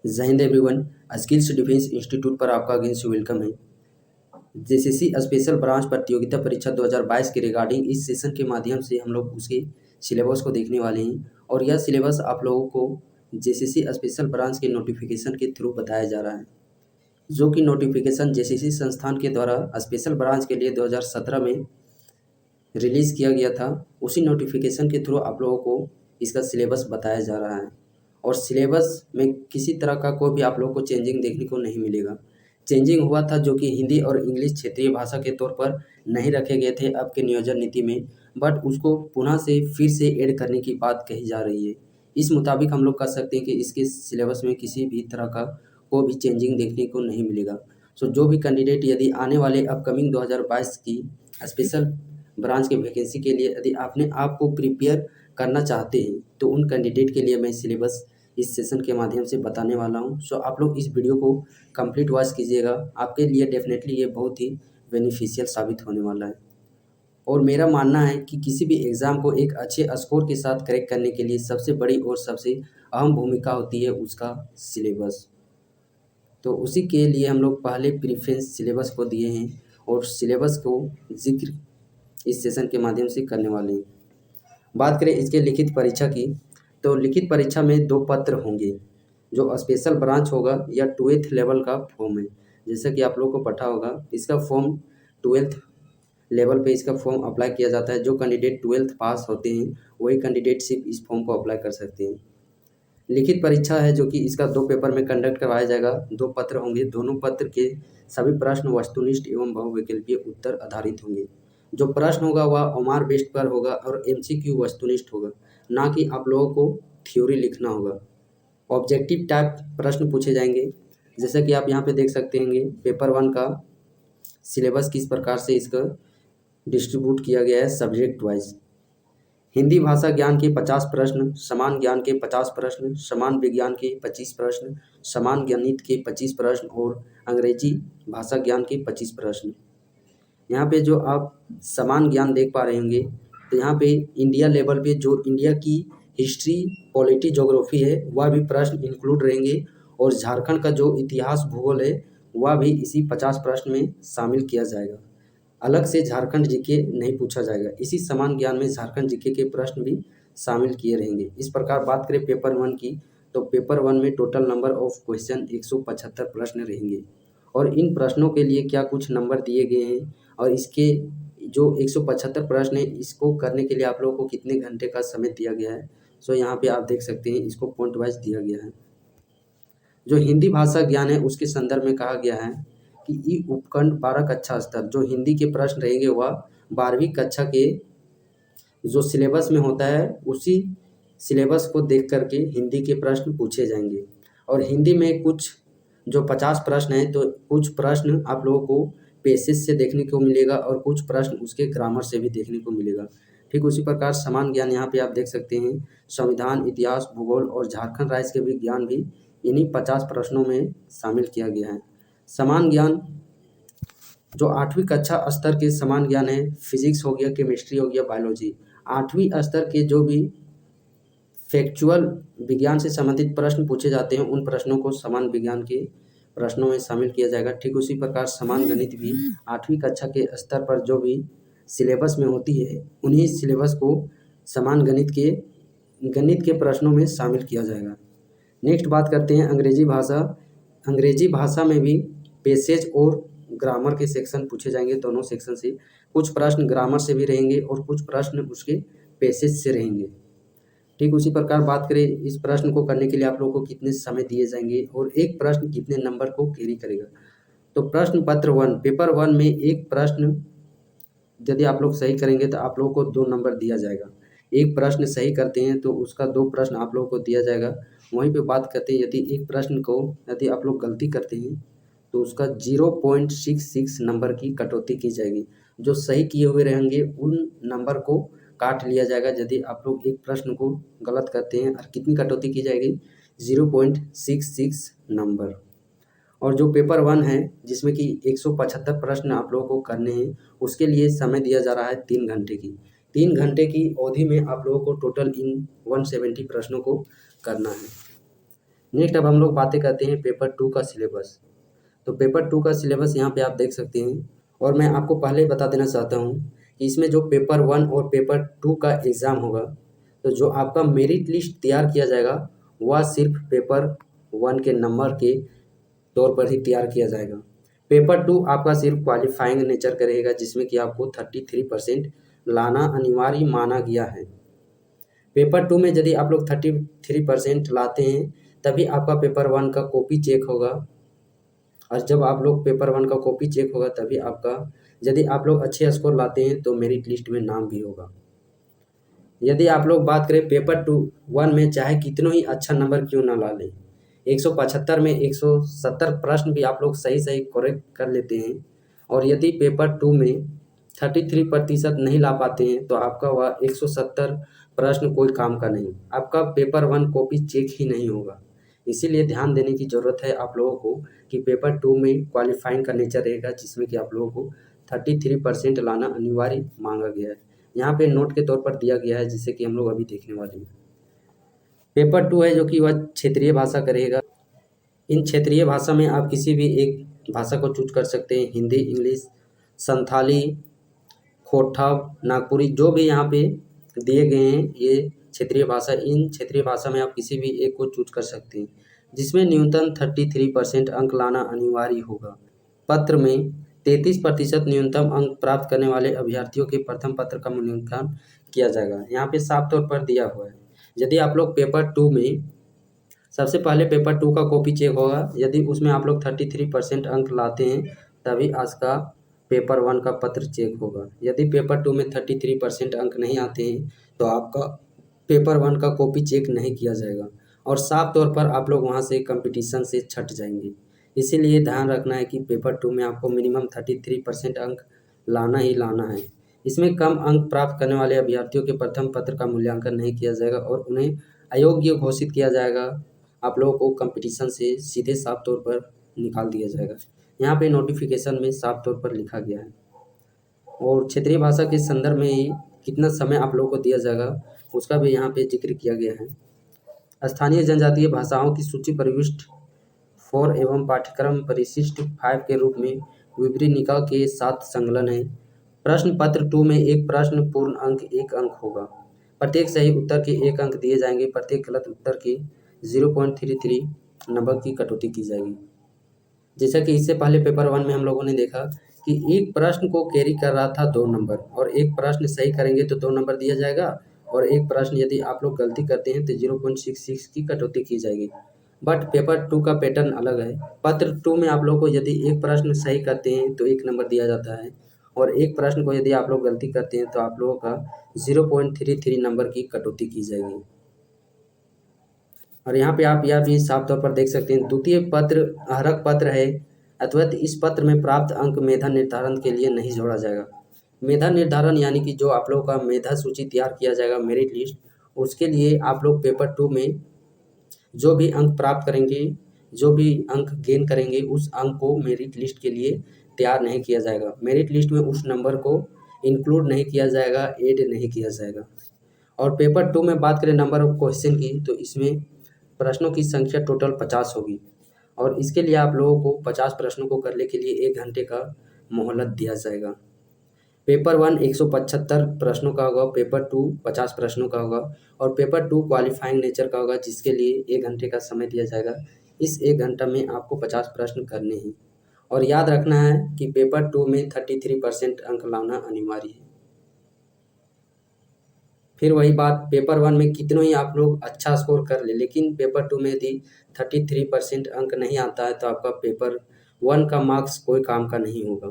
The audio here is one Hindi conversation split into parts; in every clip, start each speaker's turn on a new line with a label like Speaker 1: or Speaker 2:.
Speaker 1: जय Hind everyone. Skills defence institute पर आपका अगेन से वेलकम है। जेसीसी स्पेशल ब्रांच प्रतियोगिता परीक्षा 2022 के रिगार्डिंग इस सेशन के माध्यम से हम लोग उसके सिलेबस को देखने वाले हैं और यह सिलेबस आप लोगों को जेसीसी स्पेशल ब्रांच के नोटिफिकेशन के थ्रू बताया जा रहा है, जो कि नोटिफिकेशन जेसीसी संस्थान के द्वारा स्पेशल ब्रांच के लिए 2017 में रिलीज़ किया गया था। उसी नोटिफिकेशन के थ्रू आप लोगों को इसका सिलेबस बताया जा रहा है और सिलेबस में किसी तरह का कोई भी आप लोगों को चेंजिंग देखने को नहीं मिलेगा। चेंजिंग हुआ था जो कि हिंदी और इंग्लिश क्षेत्रीय भाषा के तौर पर नहीं रखे गए थे अब के नियोजन नीति में, बट उसको पुनः से फिर से ऐड करने की बात कही जा रही है। इस मुताबिक हम लोग कह सकते हैं कि इसके सिलेबस में किसी भी तरह का कोई भी चेंजिंग देखने को नहीं मिलेगा। सो जो भी कैंडिडेट यदि आने वाले अपकमिंग 2022 की स्पेशल ब्रांच के वैकेंसी के लिए यदि अपने आप को प्रिपेयर करना चाहते हैं तो उन कैंडिडेट के लिए मैं सिलेबस इस सेशन के माध्यम से बताने वाला हूं। सो आप लोग इस वीडियो को कंप्लीट वॉच कीजिएगा, आपके लिए डेफिनेटली ये बहुत ही बेनिफिशियल साबित होने वाला है। और मेरा मानना है कि किसी भी एग्ज़ाम को एक अच्छे स्कोर के साथ क्रैक करने के लिए सबसे बड़ी और सबसे अहम भूमिका होती है उसका सिलेबस। तो उसी के लिए हम लोग पहले प्रीफरेंस सिलेबस को दिए हैं और सिलेबस को जिक्र इस सेशन के माध्यम से करने वाले हैं। बात करें इसके लिखित परीक्षा की, तो लिखित परीक्षा में 2 पत्र होंगे। जो स्पेशल ब्रांच होगा या 12th लेवल का फॉर्म है, जैसा कि आप लोगों को पता होगा इसका फॉर्म 12th लेवल पे इसका फॉर्म अप्लाई किया जाता है। जो कैंडिडेट 12th पास होते हैं वही कैंडिडेट सिर्फ इस फॉर्म को अप्लाई कर सकते हैं। लिखित परीक्षा है जो कि इसका 2 पेपर में कंडक्ट करवाया जाएगा। 2 पत्र होंगे, दोनों पत्र के सभी प्रश्न वस्तुनिष्ठ एवं बहुविकल्पीय उत्तर आधारित होंगे। जो प्रश्न होगा वह ओमार बेस्ड पर होगा और एमसीक्यू वस्तुनिष्ठ होगा, ना कि आप लोगों को थ्योरी लिखना होगा। ऑब्जेक्टिव टाइप प्रश्न पूछे जाएंगे, जैसा कि आप यहाँ पे देख सकते हैं पेपर 1 का सिलेबस किस प्रकार से इसका डिस्ट्रीब्यूट किया गया है सब्जेक्ट वाइज। हिंदी भाषा ज्ञान के 50 प्रश्न, समान ज्ञान के 50 प्रश्न, समान विज्ञान के 25 प्रश्न, समान गणित के 25 प्रश्न और अंग्रेजी भाषा ज्ञान के 25 प्रश्न। यहाँ पे जो आप समान ज्ञान देख पा रहे होंगे, तो यहाँ पे इंडिया लेवल पे जो इंडिया की हिस्ट्री, पॉलिटी, ज्योग्राफी है वह भी प्रश्न इंक्लूड रहेंगे और झारखंड का जो इतिहास, भूगोल है वह भी इसी 50 प्रश्न में शामिल किया जाएगा। अलग से झारखंड जीके नहीं पूछा जाएगा, इसी समान ज्ञान में झारखंड जीके के प्रश्न भी शामिल किए रहेंगे। इस प्रकार बात करें पेपर 1 की, तो पेपर 1 में टोटल नंबर ऑफ क्वेश्चन 175 प्रश्न रहेंगे और इन प्रश्नों के लिए क्या कुछ नंबर दिए गए हैं और इसके जो 175 प्रश्न है इसको करने के लिए आप लोगों को कितने घंटे का समय दिया गया है। सो यहाँ पे आप देख सकते हैं इसको पॉइंट वाइज दिया गया है। जो हिंदी भाषा ज्ञान है उसके संदर्भ में कहा गया है कि ई उपखंड 12 कक्षा स्तर जो हिंदी के प्रश्न रहेंगे वह 12वीं कक्षा के जो सिलेबस में होता है उसी सिलेबस को देख करके हिंदी के प्रश्न पूछे जाएंगे। और हिंदी में कुछ जो 50 प्रश्न हैं तो कुछ प्रश्न आप लोगों को पेसेज से देखने को मिलेगा और कुछ प्रश्न उसके ग्रामर से भी देखने को मिलेगा। ठीक उसी प्रकार समान ज्ञान यहाँ पे आप देख सकते हैं, संविधान, इतिहास, भूगोल और झारखंड राज्य के भी ज्ञान भी इन्हीं 50 प्रश्नों में शामिल किया गया है। समान ज्ञान जो 8वीं कक्षा स्तर के समान ज्ञान है, फिजिक्स हो गया, केमिस्ट्री हो गया, बायोलॉजी। 8वीं स्तर के जो भी फैक्चुअल विज्ञान से संबंधित प्रश्न पूछे जाते हैं उन प्रश्नों को समान विज्ञान के प्रश्नों में शामिल किया जाएगा। ठीक उसी प्रकार समान गणित भी 8वीं कक्षा के स्तर पर जो भी सिलेबस में होती है उन्हीं सिलेबस को समान गणित के प्रश्नों में शामिल किया जाएगा। नेक्स्ट बात करते हैं अंग्रेजी भाषा। अंग्रेजी भाषा में भी पैसेज और ग्रामर के सेक्शन पूछे जाएंगे, दोनों सेक्शन से। कुछ प्रश्न ग्रामर से भी रहेंगे और कुछ प्रश्न उसके पैसेज से रहेंगे। ठीक उसी प्रकार बात करें इस प्रश्न को करने के लिए आप लोगों को कितने समय दिए जाएंगे और एक प्रश्न कितने नंबर को कैरी करेगा। तो प्रश्न पत्र 1 पेपर 1 में एक प्रश्न यदि आप लोग सही करेंगे तो आप लोगों को 2 नंबर दिया जाएगा। एक प्रश्न सही करते हैं तो उसका 2 प्रश्न आप लोगों को दिया जाएगा। वहीं पे बात करते हैं यदि एक प्रश्न को यदि आप लोग गलती करते हैं तो उसका 0.66 नंबर की कटौती की जाएगी। जो सही किए हुए रहेंगे उन नंबर को काट लिया जाएगा। यदि आप लोग एक प्रश्न को गलत करते हैं और कितनी कटौती की जाएगी, 0.66 नंबर। और जो पेपर 1 है जिसमें कि 175 प्रश्न आप लोगों को करने हैं उसके लिए समय दिया जा रहा है 3 घंटे की। 3 घंटे की अवधि में आप लोगों को टोटल इन 170 प्रश्नों को करना है। नेक्स्ट अब हम लोग बातें करते हैं पेपर 2 का सिलेबस। तो पेपर 2 का सिलेबस यहाँ पे आप देख सकते हैं, और मैं आपको पहले ही बता देना चाहता हूँ कि इसमें जो पेपर 1 और पेपर 2 का एग्ज़ाम होगा, तो जो आपका मेरिट लिस्ट तैयार किया जाएगा वह सिर्फ पेपर 1 के नंबर के तौर पर ही तैयार किया जाएगा। पेपर 2 आपका सिर्फ क्वालिफाइंग नेचर का रहेगा, जिसमें कि आपको 33% लाना अनिवार्य माना गया है। पेपर 2 में यदि आप लोग 33% लाते हैं तभी आपका पेपर 1 का कॉपी चेक होगा, और जब आप लोग पेपर 1 का कॉपी चेक होगा तभी आपका, यदि आप लोग अच्छे स्कोर लाते हैं तो मेरिट लिस्ट में नाम भी होगा। यदि आप लोग बात करें पेपर 1 में चाहे कितनों ही अच्छा नंबर क्यों ना ला लें, 175 में 170 प्रश्न भी आप लोग सही करेक्ट कर लेते हैं, और यदि पेपर 2 में 33% नहीं ला पाते हैं तो आपका वह 170 प्रश्न कोई काम का नहीं, आपका पेपर 1 कॉपी चेक ही नहीं होगा। इसीलिए ध्यान देने की ज़रूरत है आप लोगों को कि पेपर 2 में क्वालिफाइंग का नेचर रहेगा, जिसमें कि आप लोगों को 33% लाना अनिवार्य मांगा गया है। यहाँ पे नोट के तौर पर दिया गया है, जिसे कि हम लोग अभी देखने वाले हैं। पेपर 2 है जो कि वह क्षेत्रीय भाषा का रहेगा। इन क्षेत्रीय भाषा में आप किसी भी एक भाषा को चूज कर सकते हैं, हिंदी, इंग्लिश, संथाली, खोटा, नागपुरी, जो भी यहाँ पे दिए गए हैं ये क्षेत्रीय भाषा, इन क्षेत्रीय भाषा में आप किसी भी एक को चूज कर सकते हैं, जिसमें न्यूनतम 33% अंक लाना अनिवार्य होगा। पत्र में 33% न्यूनतम अंक प्राप्त करने वाले अभ्यर्थियों के प्रथम पत्र का मूल्यांकन किया जाएगा। यहाँ पे साफ तौर पर दिया हुआ है। यदि आप लोग पेपर 2 में सबसे पहले पेपर 2 का कॉपी चेक होगा, यदि उसमें आप लोग 33% अंक लाते हैं तभी आज का पेपर 1 का पत्र चेक होगा। यदि पेपर 2 में 33% अंक नहीं आते हैं तो आपका पेपर 1 का कॉपी चेक नहीं किया जाएगा, और साफ तौर पर आप लोग वहाँ से कंपटीशन से छट जाएंगे। इसीलिए ध्यान रखना है कि पेपर 2 में आपको मिनिमम 33% अंक लाना ही लाना है। इसमें कम अंक प्राप्त करने वाले अभ्यर्थियों के प्रथम पत्र का मूल्यांकन नहीं किया जाएगा और उन्हें अयोग्य घोषित किया जाएगा। आप लोगों को कंपटीशन से सीधे साफ तौर पर निकाल दिया जाएगा। यहाँ पे नोटिफिकेशन में साफ तौर पर लिखा गया है, और क्षेत्रीय भाषा के संदर्भ में ही कितना समय आप लोगों को दिया जाएगा उसका भी यहाँ पे जिक्र किया गया है। स्थानीय जनजातीय भाषाओं की सूची प्रविष्ट 4 एवं पाठ्यक्रम परिशिष्ट 5 के रूप में विवरणिका के साथ संलग्न है। प्रश्न पत्र 2 में एक प्रश्न पूर्ण अंक 1 अंक होगा। प्रत्येक सही उत्तर के 1 अंक दिए जाएंगे। प्रत्येक गलत उत्तर के 0.33 नंबर की कटौती की जाएगी। जैसा कि इससे पहले पेपर 1 में हम लोगों ने देखा कि एक प्रश्न को कैरी कर रहा था 2 नंबर, और एक प्रश्न सही करेंगे तो 2 नंबर दिया जाएगा, और एक प्रश्न यदि आप लोग गलती करते हैं तो 0.66 की कटौती की जाएगी। बट पेपर 2 का पैटर्न अलग है। पत्र 2 में आप लोग को यदि एक प्रश्न सही करते हैं तो 1 नंबर दिया जाता है, और एक प्रश्न को यदि आप लोग गलती करते हैं तो आप लोगों का 0.33 नंबर की कटौती की जाएगी। और यहाँ पे आप यह भी साफ तौर पर देख सकते हैं, द्वितीय पत्र अहरक पत्र है अथवा इस पत्र में प्राप्त अंक मेधा निर्धारण के लिए नहीं जोड़ा जाएगा। मेधा निर्धारण यानी कि जो आप लोगों का मेधा सूची तैयार किया जाएगा, मेरिट लिस्ट, उसके लिए आप लोग पेपर 2 में जो भी अंक प्राप्त करेंगे, जो भी अंक गेन करेंगे, उस अंक को मेरिट लिस्ट के लिए तैयार नहीं किया जाएगा। मेरिट लिस्ट में उस नंबर को इंक्लूड नहीं किया जाएगा, ऐड नहीं किया जाएगा। और पेपर 2 में बात करें नंबर ऑफ क्वेश्चन की, तो इसमें प्रश्नों की संख्या टोटल 50 होगी, और इसके लिए आप लोगों को 50 प्रश्नों को करने के लिए 1 घंटे का मोहलत दिया जाएगा। पेपर 1 175 प्रश्नों का होगा, पेपर 2 50 प्रश्नों का होगा, और पेपर 2 क्वालिफाइंग नेचर का होगा, जिसके लिए 1 घंटे का समय दिया जाएगा। इस 1 घंटा में आपको 50 प्रश्न करने हैं, और याद रखना है कि पेपर 2 में 33% अंक लाना अनिवार्य है। फिर वही बात, पेपर 1 में कितनों ही आप लोग अच्छा स्कोर कर ले, लेकिन पेपर 2 में यदि 33% अंक नहीं आता है तो आपका पेपर 1 का मार्क्स कोई काम का नहीं होगा,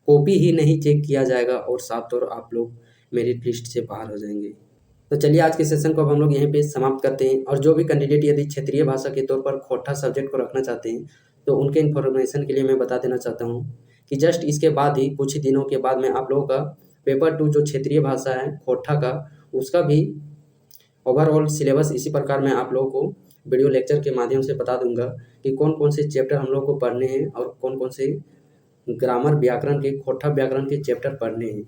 Speaker 1: कॉपी ही नहीं चेक किया जाएगा, और साफ तौर आप लोग मेरिट लिस्ट से बाहर हो जाएंगे। तो चलिए आज के सेशन को अब हम लोग यहीं पे समाप्त करते हैं, और जो भी कैंडिडेट यदि क्षेत्रीय भाषा के तौर पर खोटा सब्जेक्ट को रखना चाहते हैं तो उनके इन्फॉर्मेशन के लिए मैं बता देना चाहता हूँ कि जस्ट इसके बाद ही कुछ ही दिनों के बाद में आप लोगों का पेपर 2 जो क्षेत्रीय भाषा है खोटा का, उसका भी ओवरऑल सिलेबस इसी प्रकार मैं आप लोगों को वीडियो लेक्चर के माध्यम से बता दूंगा कि कौन कौन से चैप्टर हम लोग को पढ़ने हैं और कौन कौन से ग्रामर व्याकरण के खोटा व्याकरण के चैप्टर पढ़ने हैं।